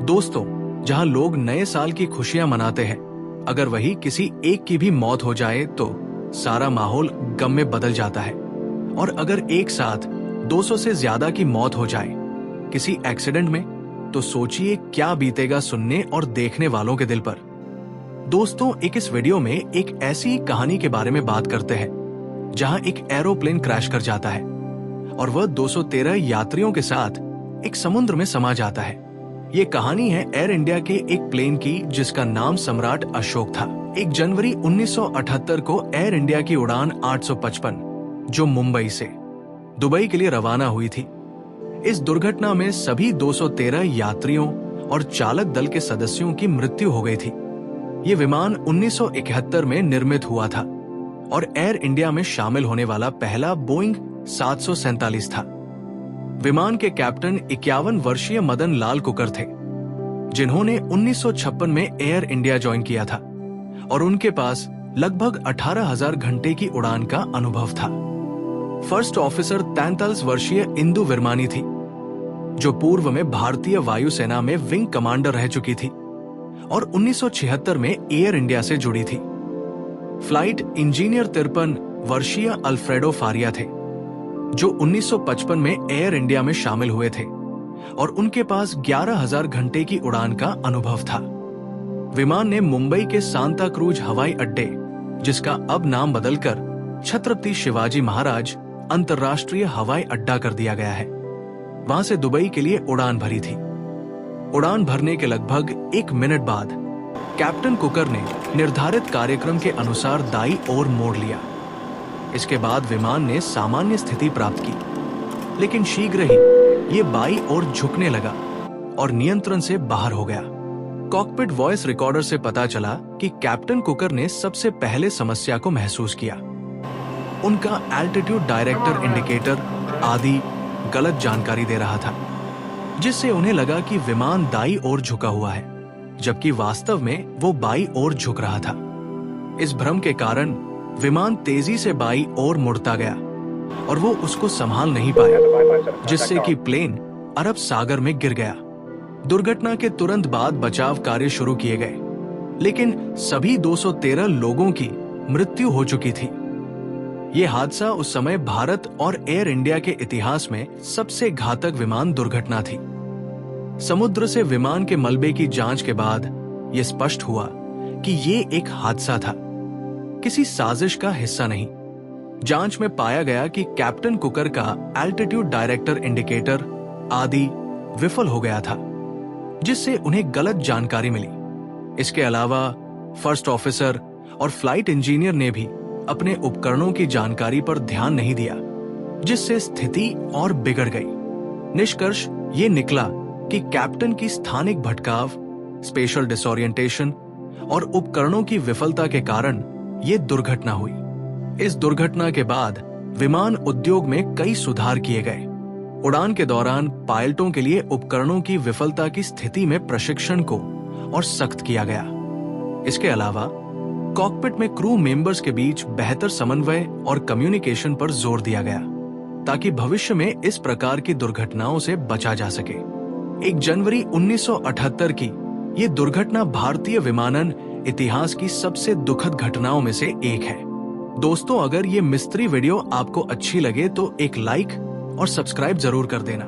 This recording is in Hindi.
दोस्तों, जहां लोग नए साल की खुशियां मनाते हैं, अगर वही किसी एक की भी मौत हो जाए तो सारा माहौल गम में बदल जाता है। और अगर एक साथ 200 से ज्यादा की मौत हो जाए किसी एक्सीडेंट में, तो सोचिए क्या बीतेगा सुनने और देखने वालों के दिल पर। दोस्तों, इस वीडियो में एक ऐसी कहानी के बारे में बात करते हैं जहां एक एरोप्लेन क्रैश कर जाता है और वह 213 यात्रियों के साथ एक समुद्र में समा जाता है। ये कहानी है एयर इंडिया के एक प्लेन की जिसका नाम सम्राट अशोक था। 1 जनवरी 1978 को एयर इंडिया की उड़ान 855 जो मुंबई से दुबई के लिए रवाना हुई थी। इस दुर्घटना में सभी 213 यात्रियों और चालक दल के सदस्यों की मृत्यु हो गई थी। ये विमान 1971 में निर्मित हुआ था और एयर इंडिया में शामिल होने वाला पहला बोइंग 747 था। विमान के कैप्टन 51 वर्षीय मदन लाल कुकर थे, जिन्होंने 1956 में एयर इंडिया ज्वाइन किया था और उनके पास लगभग 18,000 घंटे की उड़ान का अनुभव था। फर्स्ट ऑफिसर 43 वर्षीय इंदु विरमानी थी, जो पूर्व में भारतीय वायुसेना में विंग कमांडर रह चुकी थी और 1976 में एयर इंडिया से जुड़ी थी। फ्लाइट इंजीनियर 53 वर्षीय अल्फ्रेडो फारिया थे, जो 1955 में एयर इंडिया में शामिल हुए थे और उनके पास 11,000 घंटे की उड़ान का अनुभव था। विमान ने मुंबई के सांता क्रूज हवाई अड्डे, जिसका अब नाम बदलकर छत्रपति शिवाजी महाराज अंतर्राष्ट्रीय हवाई अड्डा कर दिया गया है, वहां से दुबई के लिए उड़ान भरी थी। उड़ान भरने के लगभग 1 मिनट बाद कैप्टन कुकर ने निर्धारित कार्यक्रम के अनुसार दाईं ओर मोड़ लिया। इसके बाद विमान ने सामान्य स्थिति प्राप्त की, लेकिन शीघ्र ही ये बाईं ओर झुकने लगा और नियंत्रण से बाहर हो गया। कॉकपिट वॉइस रिकॉर्डर से पता चला कि कैप्टन कुकर ने सबसे पहले समस्या को महसूस किया। उनका एल्टीट्यूड डायरेक्टर इंडिकेटर आदि गलत जानकारी दे रहा था, जिससे उन्हें लगा कि विमान दाईं ओर झुका हुआ है, जबकि वास्तव में वो बाईं ओर झुक रहा था। इस भ्रम के कारण विमान तेजी से बाईं ओर मुड़ता गया और वो उसको संभाल नहीं पाया, जिससे कि प्लेन अरब सागर में गिर गया। दुर्घटना के तुरंत बाद बचाव कार्य शुरू किए गए, लेकिन सभी 213 लोगों की मृत्यु हो चुकी थी। ये हादसा उस समय भारत और एयर इंडिया के इतिहास में सबसे घातक विमान दुर्घटना थी। समुद्र से विमान के मलबे की जांच के बाद यह स्पष्ट हुआ कि ये एक हादसा था, किसी साजिश का हिस्सा नहीं। जांच में पाया गया कि कैप्टन कुकर का एल्टीट्यूड डायरेक्टर इंडिकेटर आदि विफल हो गया था, जिससे उन्हें गलत जानकारी मिली। इसके अलावा फर्स्ट ऑफिसर और फ्लाइट इंजीनियर ने भी अपने उपकरणों की जानकारी पर ध्यान नहीं दिया, जिससे स्थिति और बिगड़ गई। निष्कर्ष ये निकला कि कैप्टन की स्थानिक भटकाव, स्पेशल डिसोरिएंटेशन और उपकरणों की विफलता के कारण ये दुर्घटना हुई। इस दुर्घटना के बाद विमान उद्योग में कई सुधार किए गए। उड़ान के दौरान पायलटों के लिए उपकरणों की विफलता की स्थिति में प्रशिक्षण को और सख्त किया गया। इसके अलावा कॉकपिट में क्रू मेंबर्स के बीच बेहतर समन्वय और कम्युनिकेशन पर जोर दिया गया, ताकि भविष्य में इस प्रकार की दुर्घटनाओं से बचा जा सके। 1 जनवरी 1978 की ये दुर्घटना भारतीय विमानन इतिहास की सबसे दुखद घटनाओं में से एक है। दोस्तों, अगर ये मिस्ट्री वीडियो आपको अच्छी लगे तो एक लाइक और सब्सक्राइब जरूर कर देना।